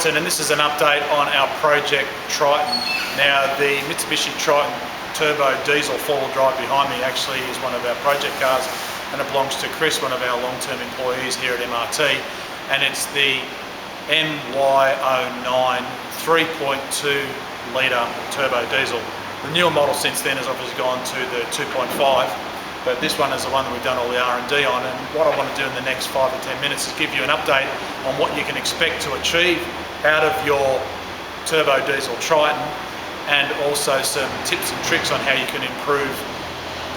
And this is an update on our project Triton. Now, the Mitsubishi Triton Turbo Diesel 4-wheel drive behind me actually is one of our project cars, and it belongs to Chris, one of our long-term employees here at MRT, and it's the MY09 3.2 litre turbo diesel. The newer model since then has obviously gone to the 2.5, but this one is the one that we've done all the R&D on, and what I want to do in the next 5 or 10 minutes is give you an update on what you can expect to achieve out of your turbo diesel Triton, and also some tips and tricks on how you can improve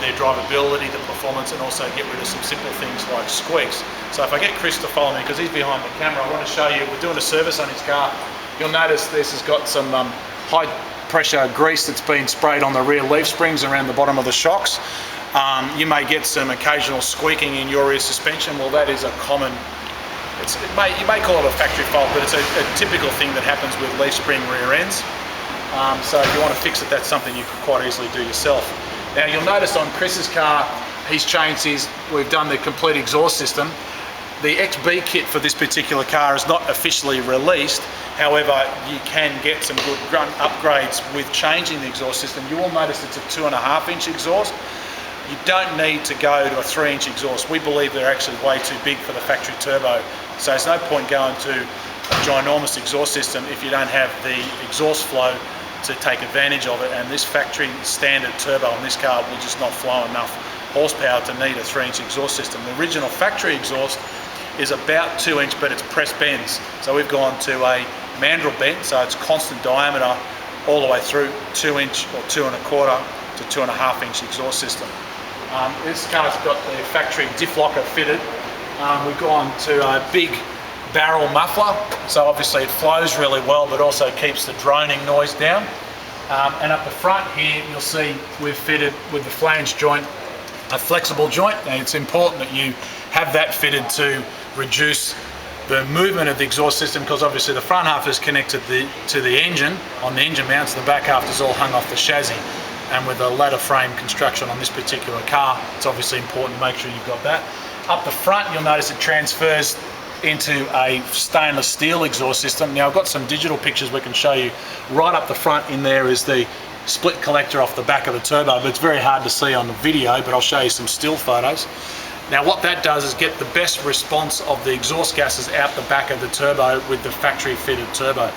their drivability, the performance, and also get rid of some simple things like squeaks. So if I get Chris to follow me, because he's behind the camera, I want to show you, we're doing a service on his car. You'll notice this has got some high pressure grease that's been sprayed on the rear leaf springs around the bottom of the shocks. You may get some occasional squeaking in your rear suspension. Well, that is a common, you may call it a factory fault, but it's a typical thing that happens with leaf spring rear ends. So if you want to fix it, that's something you could quite easily do yourself. Now, you'll notice on Chris's car, we've done the complete exhaust system. The XB kit for this particular car is not officially released. However, you can get some good grunt upgrades with changing the exhaust system. You will notice it's a 2.5-inch exhaust. You don't need to go to a 3-inch exhaust. We believe they're actually way too big for the factory turbo. So there's no point going to a ginormous exhaust system if you don't have the exhaust flow to take advantage of it. And this factory standard turbo on this car will just not flow enough horsepower to need a 3-inch exhaust system. The original factory exhaust is about 2-inch, but it's press bends. So we've gone to a mandrel bend, so it's constant diameter all the way through, 2-inch or 2.25 to 2.5-inch exhaust system. This car's got the factory diff locker fitted. We've gone to a big barrel muffler, so obviously it flows really well, but also keeps the droning noise down. And up the front here, you'll see we've fitted with the flange joint a flexible joint, and it's important that you have that fitted to reduce the movement of the exhaust system, because obviously the front half is connected to the engine on the engine mounts, the back half is all hung off the chassis. And with a ladder frame construction on this particular car, it's obviously important to make sure you've got that. Up the front, you'll notice it transfers into a stainless steel exhaust system. Now, I've got some digital pictures we can show you. Right up the front in there is the split collector off the back of the turbo, but it's very hard to see on the video, but I'll show you some still photos. Now, what that does is get the best response of the exhaust gases out the back of the turbo with the factory fitted turbo.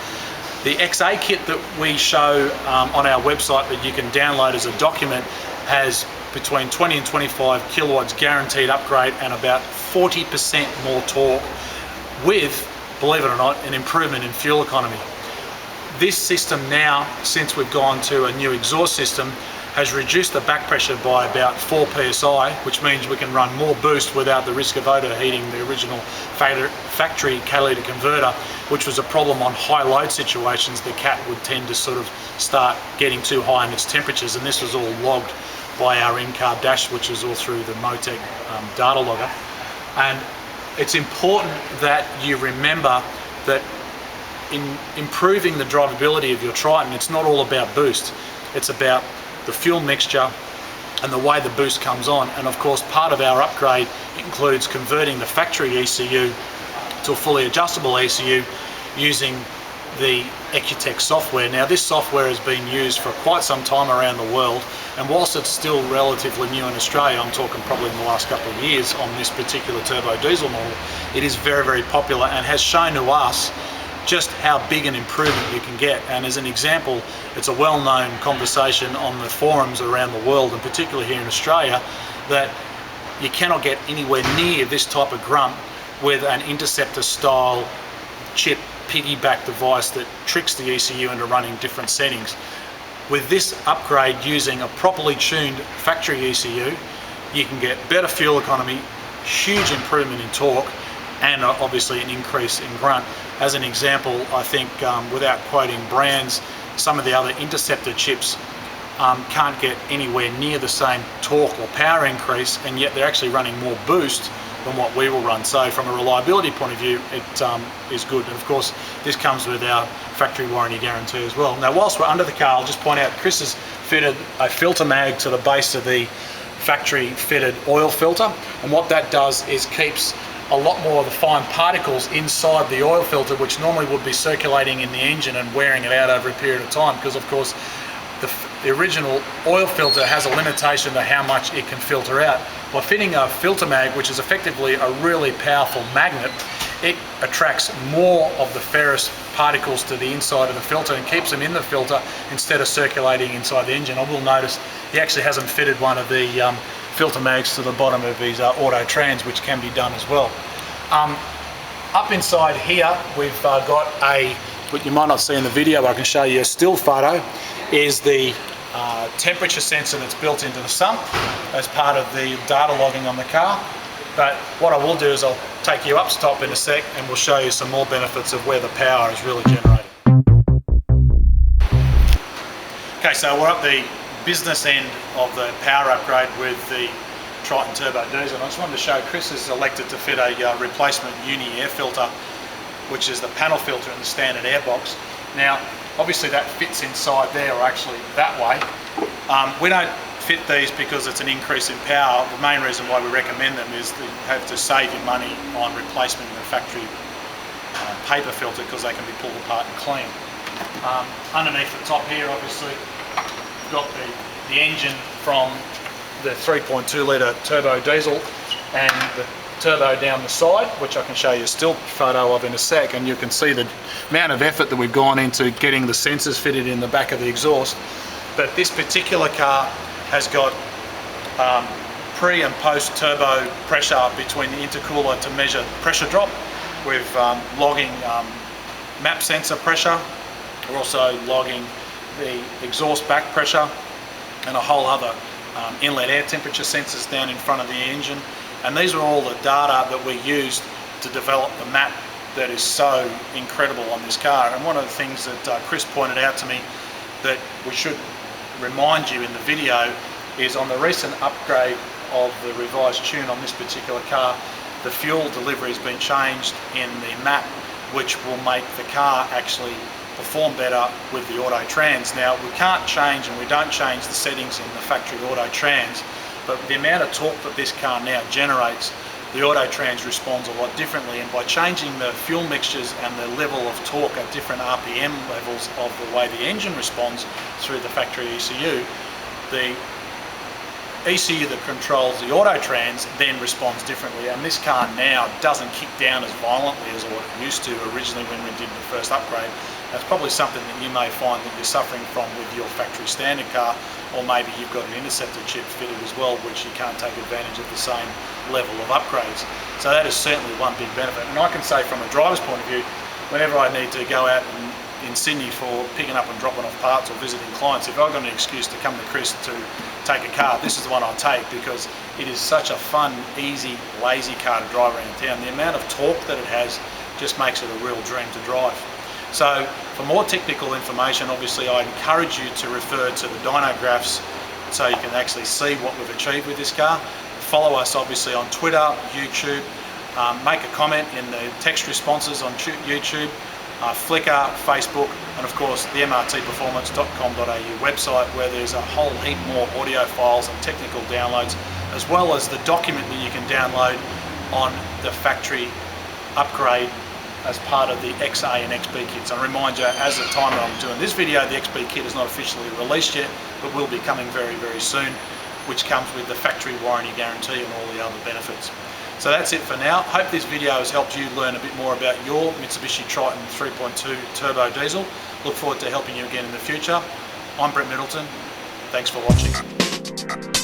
The XA kit that we show on our website that you can download as a document has between 20 and 25 kilowatts guaranteed upgrade and about 40% more torque with, believe it or not, an improvement in fuel economy. This system now, since we've gone to a new exhaust system, has reduced the back pressure by about 4 psi, which means we can run more boost without the risk of overheating the original factory catalytic converter, which was a problem on high load situations. The cat would tend to sort of start getting too high in its temperatures, and this was all logged by our in-car dash, which is all through the Motec data logger. And it's important that you remember that in improving the drivability of your Triton, it's not all about boost. It's about the fuel mixture and the way the boost comes on. And of course, part of our upgrade includes converting the factory ECU to a fully adjustable ECU using the Ecutech software. Now, this software has been used for quite some time around the world, and whilst it's still relatively new in Australia, I'm talking probably in the last couple of years on this particular turbo diesel model, it is very, very popular and has shown to us just how big an improvement you can get. And as an example, it's a well-known conversation on the forums around the world, and particularly here in Australia, that you cannot get anywhere near this type of grunt with an interceptor style chip piggyback device that tricks the ECU into running different settings. With this upgrade using a properly tuned factory ECU, you can get better fuel economy, huge improvement in torque, and obviously an increase in grunt. As an example, I think without quoting brands, some of the other interceptor chips can't get anywhere near the same torque or power increase, and yet they're actually running more boost than what we will run. So from a reliability point of view, it is good. And of course, this comes with our factory warranty guarantee as well. Now, whilst we're under the car, I'll just point out Chris has fitted a filter mag to the base of the factory fitted oil filter, and what that does is keeps a lot more of the fine particles inside the oil filter, which normally would be circulating in the engine and wearing it out over a period of time, because of course the original oil filter has a limitation to how much it can filter out. By fitting a filter mag, which is effectively a really powerful magnet, it attracts more of the ferrous particles to the inside of the filter and keeps them in the filter instead of circulating inside the engine. I will notice he actually hasn't fitted one of the filter mags to the bottom of his auto trans, which can be done as well. Up inside here, we've got what you might not see in the video, but I can show you a still photo, is the temperature sensor that's built into the sump as part of the data logging on the car. But what I will do is I'll take you up top in a sec and we'll show you some more benefits of where the power is really generated. Okay, so we're at the business end of the power upgrade with the Triton Turbo Diesel. I just wanted to show Chris has elected to fit a replacement uni air filter, which is the panel filter in the standard airbox. Now, obviously that fits inside there, or actually that way. We don't fit these because it's an increase in power. The main reason why we recommend them is that you have to save you money on replacement of the factory paper filter, because they can be pulled apart and cleaned. Underneath the top here, obviously, we've got the engine from the 3.2 litre turbo diesel and the turbo down the side, which I can show you a still photo of in a sec, and you can see the amount of effort that we've gone into getting the sensors fitted in the back of the exhaust. But this particular car has got pre and post turbo pressure between the intercooler to measure pressure drop. We're logging map sensor pressure. We're also logging the exhaust back pressure and a whole other inlet air temperature sensors down in front of the engine. And these are all the data that we used to develop the map that is so incredible on this car. And one of the things that Chris pointed out to me that we should remind you in the video is on the recent upgrade of the revised tune on this particular car, the fuel delivery has been changed in the map, which will make the car actually perform better with the auto trans. Now, we can't change, and we don't change the settings in the factory auto trans, but the amount of torque that this car now generates, the auto trans responds a lot differently. And by changing the fuel mixtures and the level of torque at different RPM levels of the way the engine responds through the factory ECU, the ECU that controls the auto trans then responds differently. And this car now doesn't kick down as violently as what it used to originally when we did the first upgrade. That's probably something that you may find that you're suffering from with your factory standard car, or maybe you've got an interceptor chip fitted as well, which you can't take advantage of the same level of upgrades. So that is certainly one big benefit. And I can say from a driver's point of view, whenever I need to go out in Sydney for picking up and dropping off parts or visiting clients, if I've got an excuse to come to Chris to take a car, this is the one I'll take, because it is such a fun, easy, lazy car to drive around town. The amount of torque that it has just makes it a real dream to drive. So for more technical information, obviously I encourage you to refer to the dyno graphs so you can actually see what we've achieved with this car. Follow us obviously on Twitter, YouTube, make a comment in the text responses on YouTube, Flickr, Facebook, and of course the mrtperformance.com.au website, where there's a whole heap more audio files and technical downloads, as well as the document that you can download on the factory upgrade as part of the XA and XB kits. I remind you, as the time that I'm doing this video, the XB kit is not officially released yet, but will be coming very, very soon, which comes with the factory warranty guarantee and all the other benefits. So that's it for now. Hope this video has helped you learn a bit more about your Mitsubishi Triton 3.2 turbo diesel. Look forward to helping you again in the future. I'm Brett Middleton. Thanks for watching.